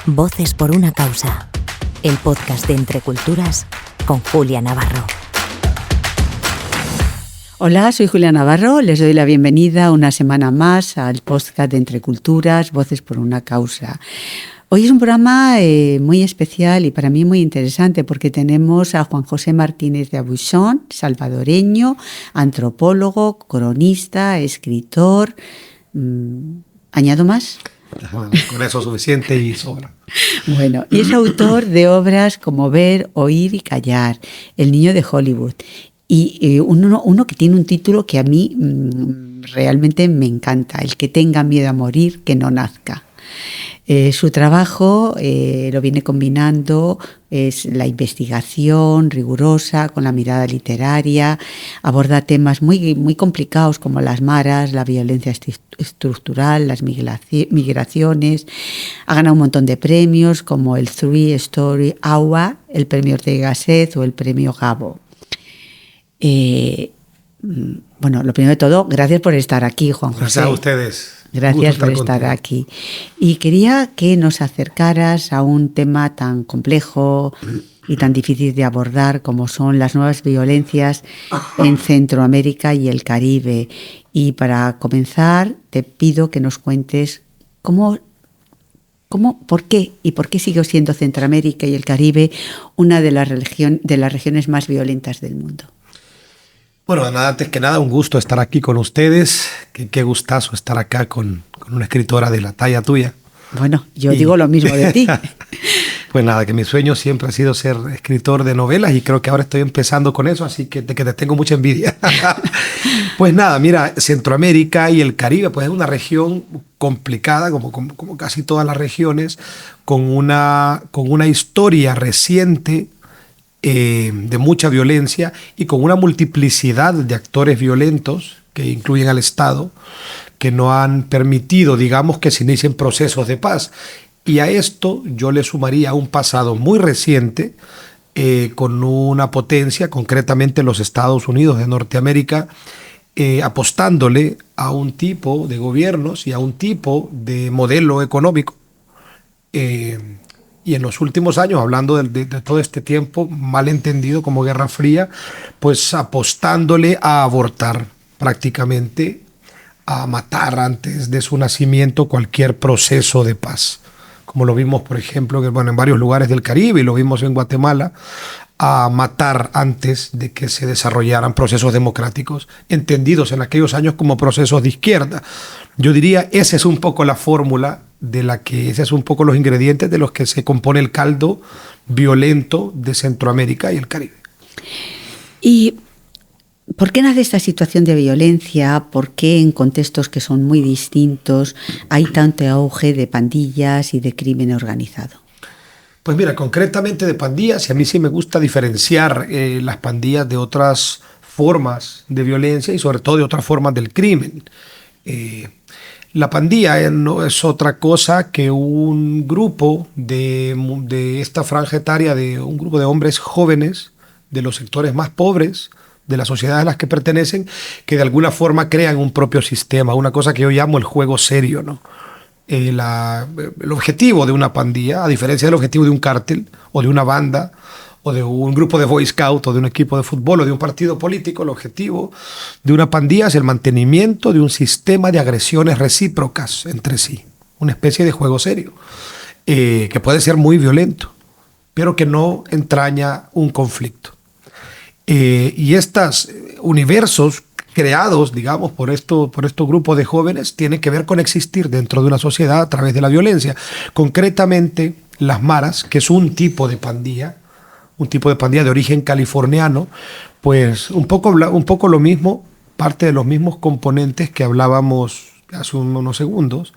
Voces por una causa, el podcast de Entre Culturas con Julia Navarro. Hola, soy Julia Navarro, les doy la bienvenida una semana más al podcast de Entre Culturas, Voces por una causa. Hoy es un programa muy especial y para mí muy interesante porque tenemos a Juan José Martínez de Abuixón, salvadoreño, antropólogo, cronista, escritor. ¿Añado más? Bueno, con eso suficiente y sobra. Bueno, y es autor de obras como Ver, Oír y Callar, El niño de Hollywood. Y uno que tiene un título que a mí realmente me encanta, El que tenga miedo a morir, que no nazca. Su trabajo lo viene combinando, es la investigación rigurosa con la mirada literaria, aborda temas muy, muy complicados como las maras, la violencia estructural, las migraciones. Ha ganado un montón de premios como el Three Story Award, el premio Ortega y Gasset o el premio Gabo. Bueno, lo primero de todo, gracias por estar aquí, Juan José. Gracias a ustedes. Gracias por estar aquí. Y quería que nos acercaras a un tema tan complejo y tan difícil de abordar como son las nuevas violencias en Centroamérica y el Caribe. Y para comenzar, te pido que nos cuentes por qué sigue siendo Centroamérica y el Caribe una de las regiones más violentas del mundo. Bueno, antes que nada, un gusto estar aquí con ustedes. Qué gustazo estar acá con una escritora de la talla tuya. Bueno, yo digo lo mismo de ti. Pues nada, que mi sueño siempre ha sido ser escritor de novelas y creo que ahora estoy empezando con eso, así que te tengo mucha envidia. Pues nada, mira, Centroamérica y el Caribe, pues es una región complicada, como casi todas las regiones, con una historia reciente de mucha violencia y con una multiplicidad de actores violentos que incluyen al Estado, que no han permitido, digamos, que se inicien procesos de paz. Y a esto yo le sumaría un pasado muy reciente con una potencia, concretamente los Estados Unidos de Norteamérica, apostándole a un tipo de gobiernos y a un tipo de modelo económico. Y en los últimos años, hablando de todo este tiempo mal entendido como Guerra Fría, pues apostándole a abortar prácticamente, a matar antes de su nacimiento cualquier proceso de paz. Como lo vimos, por ejemplo, en varios lugares del Caribe y lo vimos en Guatemala, a matar antes de que se desarrollaran procesos democráticos, entendidos en aquellos años como procesos de izquierda. Yo diría, esa es un poco la fórmula ese es un poco los ingredientes de los que se compone el caldo violento de Centroamérica y el Caribe. ¿Y por qué nace esta situación de violencia? ¿Por qué en contextos que son muy distintos hay tanto auge de pandillas y de crimen organizado? Pues mira, concretamente de pandillas, y a mí sí me gusta diferenciar las pandillas de otras formas de violencia y sobre todo de otras formas del crimen. La pandilla no es otra cosa que un grupo de esta franja etaria, de un grupo de hombres jóvenes de los sectores más pobres de las sociedades a las que pertenecen, que de alguna forma crean un propio sistema, una cosa que yo llamo el juego serio, ¿no? El objetivo de una pandilla, a diferencia del objetivo de un cártel o de una banda o de un grupo de Boy Scout o de un equipo de fútbol o de un partido político, el objetivo de una pandilla es el mantenimiento de un sistema de agresiones recíprocas entre sí, una especie de juego serio, que puede ser muy violento, pero que no entraña un conflicto. Y estos universos creados, digamos, por estos grupos de jóvenes, tienen que ver con existir dentro de una sociedad a través de la violencia. Concretamente, las maras, que es un tipo de pandilla de origen californiano, pues un poco lo mismo, parte de los mismos componentes que hablábamos hace unos segundos,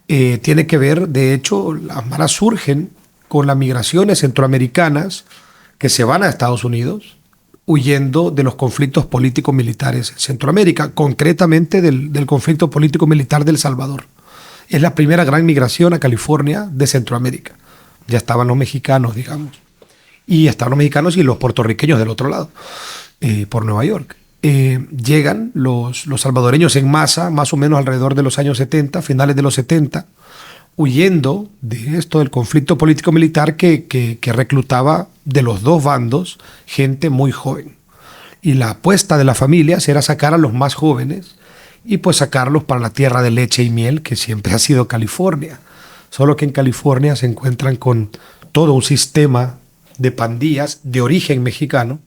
tiene que ver, de hecho, las maras surgen con las migraciones centroamericanas que se van a Estados Unidos, huyendo de los conflictos político-militares en Centroamérica, concretamente del conflicto político-militar de El Salvador. Es la primera gran migración a California de Centroamérica. Ya estaban los mexicanos, digamos. Y estaban los mexicanos y los puertorriqueños del otro lado, por Nueva York. Llegan los salvadoreños en masa, más o menos alrededor de los años 70, finales de los 70, huyendo de esto del conflicto político-militar que reclutaba de los dos bandos gente muy joven. Y la apuesta de las familias era sacar a los más jóvenes y pues sacarlos para la tierra de leche y miel que siempre ha sido California. Solo que en California se encuentran con todo un sistema de pandillas de origen mexicano,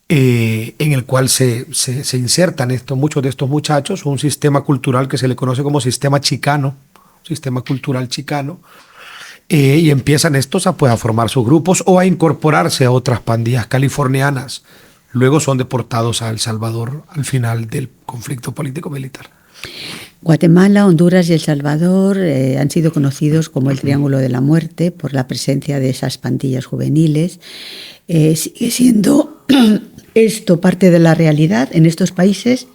en el cual se insertan muchos de estos muchachos, un sistema cultural que se le conoce como sistema chicano, sistema cultural chicano, y empiezan estos a formar sus grupos o a incorporarse a otras pandillas californianas. Luego son deportados a El Salvador al final del conflicto político-militar. Guatemala, Honduras y El Salvador han sido conocidos como el Triángulo de la Muerte por la presencia de esas pandillas juveniles. ¿Sigue siendo esto parte de la realidad en estos países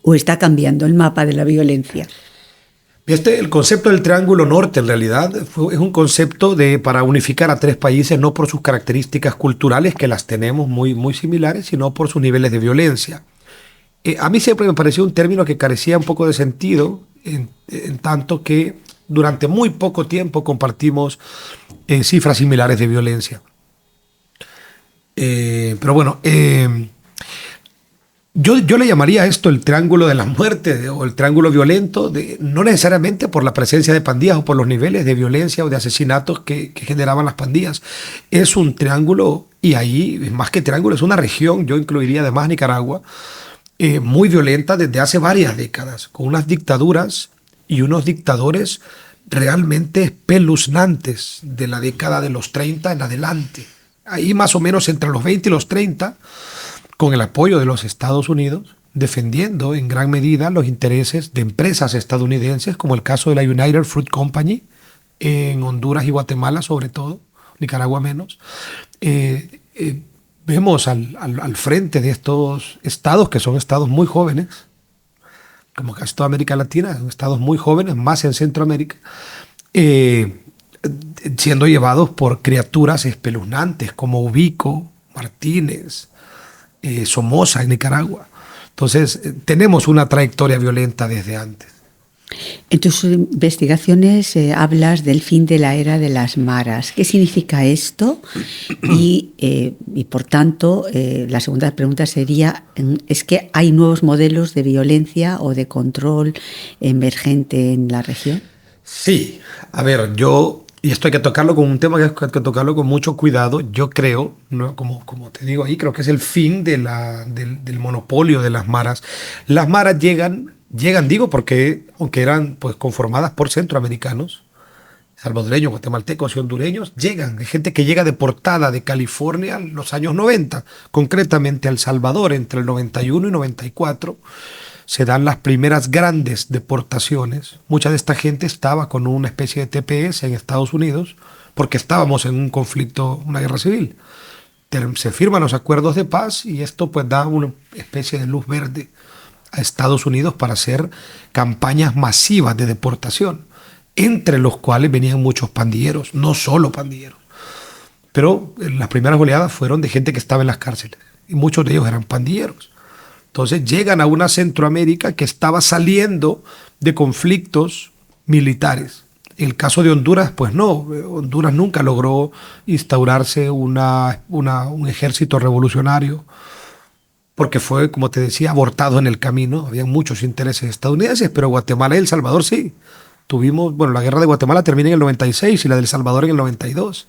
o está cambiando el mapa de la violencia? El concepto del Triángulo Norte, en realidad, es un concepto para unificar a 3 países, no por sus características culturales, que las tenemos muy, muy similares, sino por sus niveles de violencia. A mí siempre me pareció un término que carecía un poco de sentido, en tanto que durante muy poco tiempo compartimos cifras similares de violencia. Pero bueno, yo le llamaría a esto el triángulo de la muerte o el triángulo violento, no necesariamente por la presencia de pandillas o por los niveles de violencia o de asesinatos que generaban las pandillas. Es un triángulo, y ahí, más que triángulo, es una región, yo incluiría además Nicaragua, muy violenta desde hace varias décadas, con unas dictaduras y unos dictadores realmente espeluznantes de la década de los 30 en adelante. Ahí más o menos entre los 20 y los 30, con el apoyo de los Estados Unidos, defendiendo en gran medida los intereses de empresas estadounidenses, como el caso de la United Fruit Company, en Honduras y Guatemala sobre todo, Nicaragua menos. Vemos al frente de estos estados, que son estados muy jóvenes, como casi toda América Latina, son estados muy jóvenes, más en Centroamérica, siendo llevados por criaturas espeluznantes como Ubico, Martínez, Somoza en Nicaragua. Entonces, tenemos una trayectoria violenta desde antes. En tus investigaciones hablas del fin de la era de las maras. ¿Qué significa esto? Y por tanto, la segunda pregunta sería, ¿es que hay nuevos modelos de violencia o de control emergente en la región? Sí. A ver, y esto hay que tocarlo con un tema que hay que tocarlo con mucho cuidado. Yo creo, ¿no? como te digo ahí, creo que es el fin del monopolio de las maras. Las maras llegan digo, porque aunque eran pues conformadas por centroamericanos, salvadoreños, guatemaltecos y hondureños, hay gente que llega deportada de California en los años 90, concretamente a El Salvador entre el 91 y 94. Se dan las primeras grandes deportaciones. Mucha de esta gente estaba con una especie de TPS en Estados Unidos porque estábamos en un conflicto, una guerra civil. Se firman los acuerdos de paz y esto pues da una especie de luz verde a Estados Unidos para hacer campañas masivas de deportación, entre los cuales venían muchos pandilleros, no solo pandilleros. Pero las primeras oleadas fueron de gente que estaba en las cárceles y muchos de ellos eran pandilleros. Entonces llegan a una Centroamérica que estaba saliendo de conflictos militares. En el caso de Honduras, pues no. Honduras nunca logró instaurarse un ejército revolucionario porque fue, como te decía, abortado en el camino. Había muchos intereses estadounidenses, pero Guatemala y El Salvador sí. La guerra de Guatemala termina en el 96 y la de El Salvador en el 92.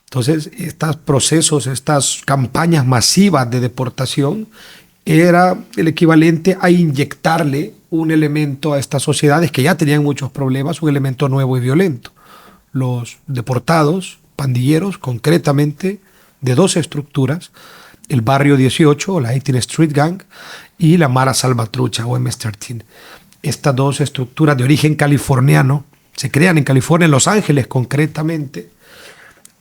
Entonces, estos procesos, estas campañas masivas de deportación era el equivalente a inyectarle un elemento a estas sociedades que ya tenían muchos problemas, un elemento nuevo y violento. Los deportados, pandilleros, concretamente de 2 estructuras, el Barrio 18 o la 18th Street Gang y la Mara Salvatrucha o MS-13. Estas 2 estructuras de origen californiano se crean en California, en Los Ángeles concretamente.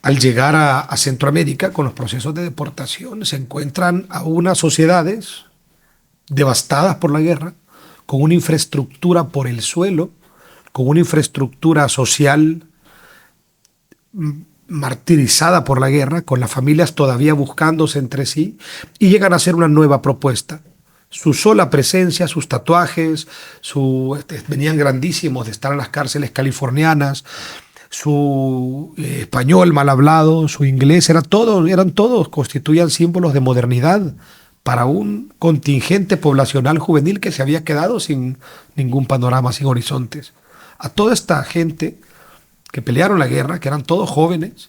Al llegar a Centroamérica con los procesos de deportación se encuentran a unas sociedades devastadas por la guerra, con una infraestructura por el suelo, con una infraestructura social martirizada por la guerra, con las familias todavía buscándose entre sí, y llegan a hacer una nueva propuesta Su sola presencia, sus tatuajes, venían grandísimos de estar en las cárceles californianas, su español mal hablado, su inglés, eran todos, constituían símbolos de modernidad para un contingente poblacional juvenil que se había quedado sin ningún panorama, sin horizontes. A toda esta gente que pelearon la guerra, que eran todos jóvenes,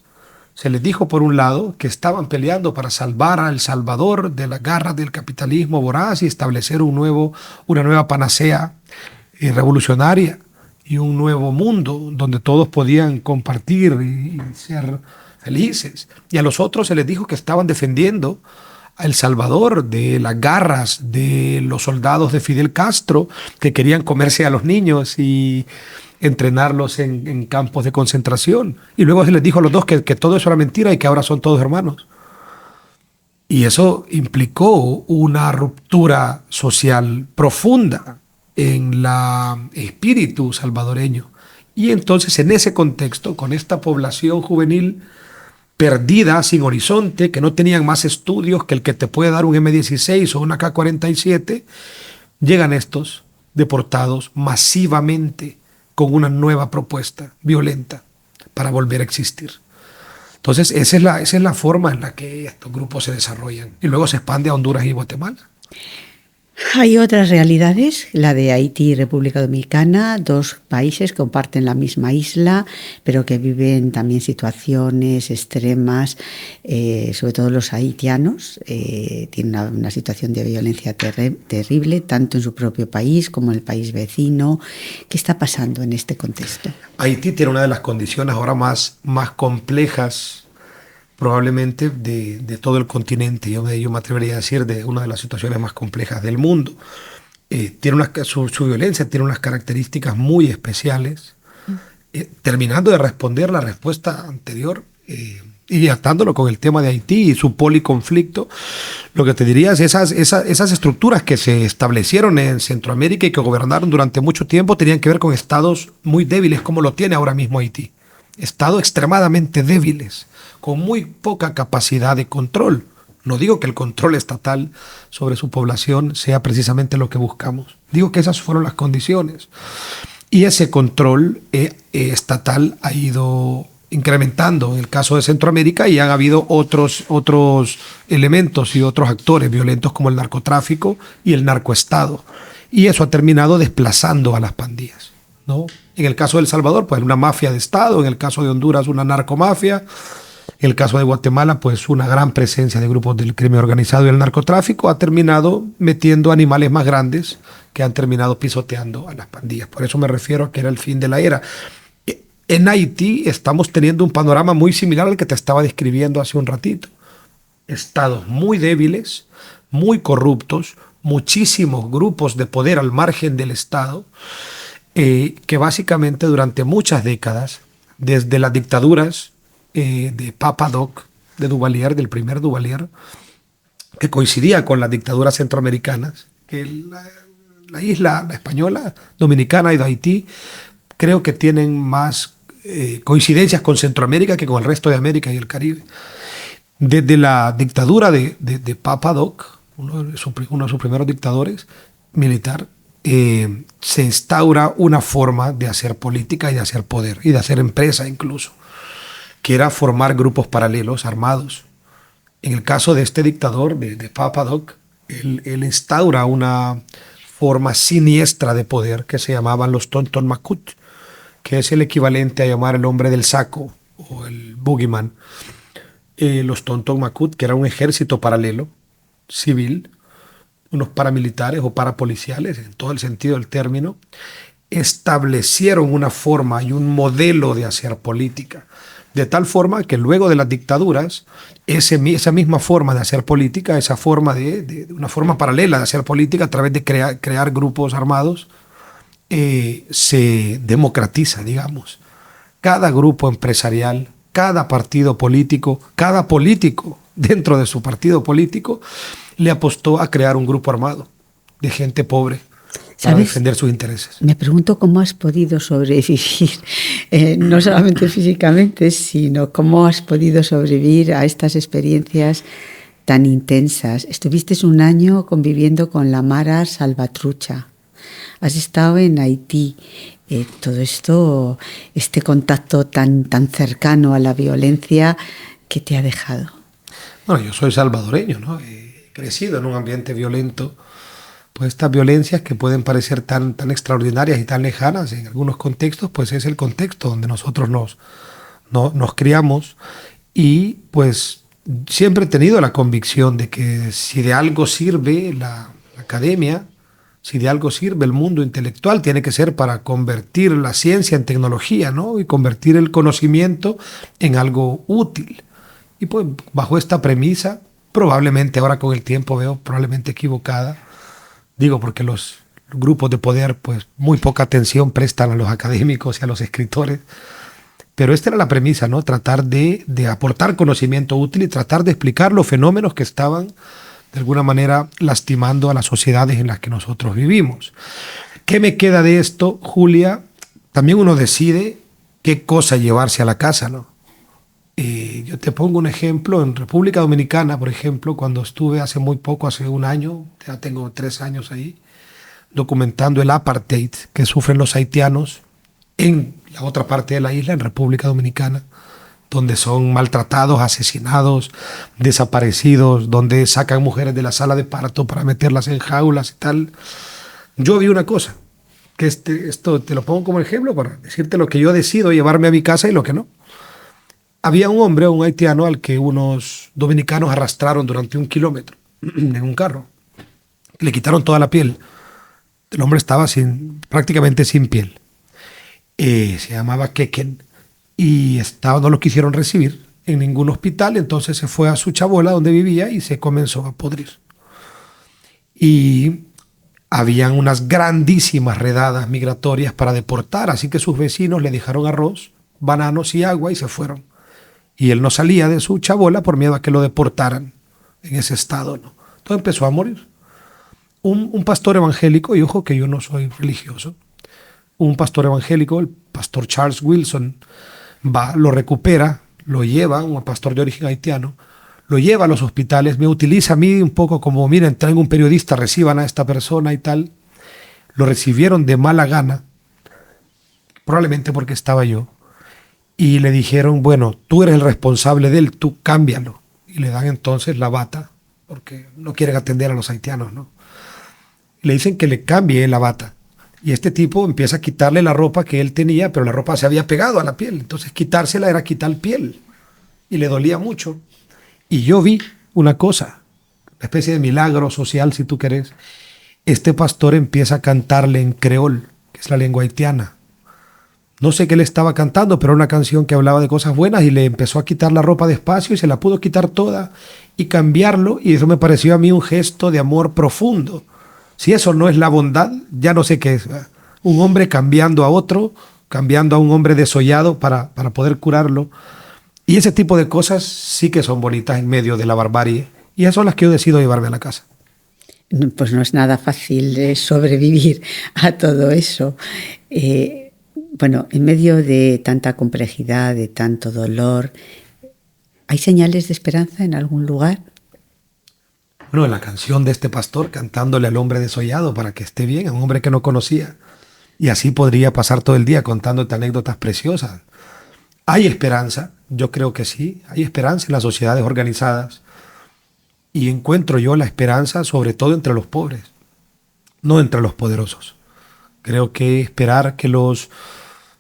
se les dijo por un lado que estaban peleando para salvar a El Salvador de las garras del capitalismo voraz y establecer una nueva panacea revolucionaria y un nuevo mundo donde todos podían compartir y ser felices. Y a los otros se les dijo que estaban defendiendo a El Salvador de las garras de los soldados de Fidel Castro que querían comerse a los niños y entrenarlos en campos de concentración. Y luego se les dijo a los dos que todo eso era mentira y que ahora son todos hermanos. Y eso implicó una ruptura social profunda en el espíritu salvadoreño. Y entonces en ese contexto, con esta población juvenil perdida, sin horizonte, que no tenían más estudios que el que te puede dar un M16 o una K-47, llegan estos deportados masivamente con una nueva propuesta violenta para volver a existir. Entonces esa es la forma en la que estos grupos se desarrollan y luego se expande a Honduras y Guatemala. Hay otras realidades, la de Haití y República Dominicana, dos países que comparten la misma isla, pero que viven también situaciones extremas, sobre todo los haitianos, tienen una situación de violencia terrible, tanto en su propio país como en el país vecino. ¿Qué está pasando en este contexto? Haití tiene una de las condiciones ahora más complejas probablemente de todo el continente. Yo me atrevería a decir de una de las situaciones más complejas del mundo. Su violencia tiene unas características muy especiales. Terminando de responder la respuesta anterior y atándolo con el tema de Haití y su policonflicto, lo que te diría es esas estructuras que se establecieron en Centroamérica y que gobernaron durante mucho tiempo tenían que ver con estados muy débiles como lo tiene ahora mismo Haití. Estados extremadamente débiles, con muy poca capacidad de control. No digo que el control estatal sobre su población sea precisamente lo que buscamos. Digo que esas fueron las condiciones. Y ese control estatal ha ido incrementando en el caso de Centroamérica y han habido otros elementos y otros actores violentos como el narcotráfico y el narcoestado. Y eso ha terminado desplazando a las pandillas, ¿no? En el caso de El Salvador, pues una mafia de Estado. En el caso de Honduras, una narcomafia. En el caso de Guatemala, pues una gran presencia de grupos del crimen organizado y el narcotráfico ha terminado metiendo animales más grandes que han terminado pisoteando a las pandillas. Por eso me refiero a que era el fin de la era. En Haití estamos teniendo un panorama muy similar al que te estaba describiendo hace un ratito. Estados muy débiles, muy corruptos, muchísimos grupos de poder al margen del Estado, que básicamente durante muchas décadas, desde las dictaduras de Papa Doc, de Duvalier, del primer Duvalier, que coincidía con las dictaduras centroamericanas, que la isla española, dominicana y de Haití, creo que tienen más coincidencias con Centroamérica que con el resto de América y el Caribe. Desde la dictadura de Papa Doc, uno de sus primeros dictadores militar, se instaura una forma de hacer política y de hacer poder y de hacer empresa incluso, que era formar grupos paralelos armados. En el caso de este dictador, de Papa Doc, él instaura una forma siniestra de poder que se llamaban los Tonton Macoute, que es el equivalente a llamar el hombre del saco o el boogeyman. Los Tonton Macoute, que era un ejército paralelo, civil, unos paramilitares o parapoliciales, en todo el sentido del término, establecieron una forma y un modelo de hacer política. De tal forma que luego de las dictaduras, esa misma forma de hacer política, esa forma de una forma paralela de hacer política a través de crear grupos armados, se democratiza, digamos. Cada grupo empresarial, cada partido político, cada político dentro de su partido político le apostó a crear un grupo armado de gente pobre para defender sus intereses. Me pregunto cómo has podido sobrevivir, no solamente físicamente, sino cómo has podido sobrevivir a estas experiencias tan intensas. Estuviste un año conviviendo con la Mara Salvatrucha. Has estado en Haití. Todo esto, este contacto tan cercano a la violencia, ¿qué te ha dejado? Bueno, yo soy salvadoreño, ¿no? He crecido en un ambiente violento. Pues estas violencias que pueden parecer tan extraordinarias y tan lejanas en algunos contextos, pues es el contexto donde nosotros nos criamos. Y pues siempre he tenido la convicción de que si de algo sirve la academia, si de algo sirve el mundo intelectual, tiene que ser para convertir la ciencia en tecnología, ¿no? Y convertir el conocimiento en algo útil. Y pues bajo esta premisa, probablemente ahora con el tiempo veo probablemente equivocada, digo porque los grupos de poder pues muy poca atención prestan a los académicos y a los escritores, pero esta era la premisa, ¿no? Tratar de aportar conocimiento útil y tratar de explicar los fenómenos que estaban de alguna manera lastimando a las sociedades en las que nosotros vivimos. ¿Qué me queda de esto, Julia? También uno decide qué cosa llevarse a la casa, ¿no? Yo te pongo un ejemplo. En República Dominicana, por ejemplo, cuando estuve hace muy poco, hace un año, ya tengo 3 años ahí, documentando el apartheid que sufren los haitianos en la otra parte de la isla, en República Dominicana, donde son maltratados, asesinados, desaparecidos, donde sacan mujeres de la sala de parto para meterlas en jaulas y tal. Yo vi una cosa, que esto te lo pongo como ejemplo para decirte lo que yo decido llevarme a mi casa y lo que no. Había un hombre, un haitiano, al que unos dominicanos arrastraron durante 1 kilómetro en un carro. Le quitaron toda la piel. El hombre estaba prácticamente sin piel. Se llamaba Keken. Y no lo quisieron recibir en ningún hospital, entonces se fue a su chabola donde vivía y se comenzó a podrir. Y habían unas grandísimas redadas migratorias para deportar, así que sus vecinos le dejaron arroz, bananos y agua y se fueron. Y él no salía de su chabola por miedo a que lo deportaran en ese estado, ¿no? Entonces empezó a morir. Un pastor evangélico, y ojo que yo no soy religioso, un pastor evangélico, el pastor Charles Wilson, lo recupera, lo lleva, un pastor de origen haitiano, lo lleva a los hospitales, me utiliza a mí un poco como, miren, traigo un periodista, reciban a esta persona y tal. Lo recibieron de mala gana, probablemente porque estaba yo, y le dijeron, bueno, tú eres el responsable de él, tú cámbialo. Y le dan entonces la bata, porque no quieren atender a los haitianos, ¿no? Le dicen que le cambie la bata. Y este tipo empieza a quitarle la ropa que él tenía, pero la ropa se había pegado a la piel. Entonces quitársela era quitar piel. Y le dolía mucho. Y yo vi una cosa, una especie de milagro social, si tú querés. Este pastor empieza a cantarle en creol, que es la lengua haitiana. No sé qué le estaba cantando, pero era una canción que hablaba de cosas buenas y le empezó a quitar la ropa despacio y se la pudo quitar toda y cambiarlo. Y eso me pareció a mí un gesto de amor profundo. Si eso no es la bondad, ya no sé qué es. Un hombre cambiando a otro, cambiando a un hombre desollado para poder curarlo. Y ese tipo de cosas sí que son bonitas en medio de la barbarie. Y esas son las que yo decido llevarme a la casa. Pues no es nada fácil sobrevivir a todo eso. Bueno, en medio de tanta complejidad, de tanto dolor, ¿hay señales de esperanza en algún lugar? Bueno, en la canción de este pastor cantándole al hombre desollado para que esté bien, a un hombre que no conocía. Y así podría pasar todo el día contándote anécdotas preciosas. Hay esperanza, yo creo que sí, hay esperanza en las sociedades organizadas. Y encuentro yo la esperanza sobre todo entre los pobres, no entre los poderosos. Creo que esperar que los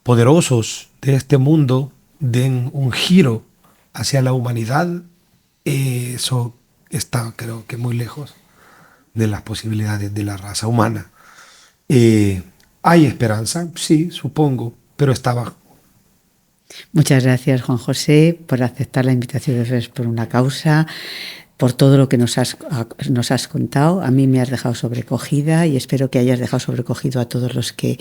poderosos de este mundo den un giro hacia la humanidad, eso está, creo que muy lejos de las posibilidades de la raza humana. ¿Hay esperanza? Sí, supongo, pero está bajo. Muchas gracias, Juan José, por aceptar la invitación de Fes por una causa, por todo lo que nos has contado. A mí me has dejado sobrecogida y espero que hayas dejado sobrecogido a todos los que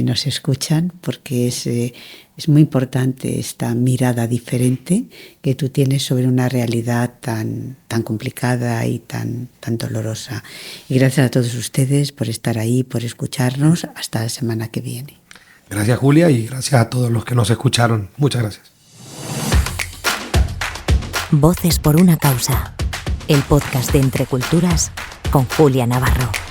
nos escuchan, porque es muy importante esta mirada diferente que tú tienes sobre una realidad tan complicada y tan dolorosa. Y gracias a todos ustedes por estar ahí, por escucharnos. Hasta la semana que viene. Gracias, Julia, y gracias a todos los que nos escucharon. Muchas gracias. Voces por una causa. el podcast de Entre Culturas con Julia Navarro.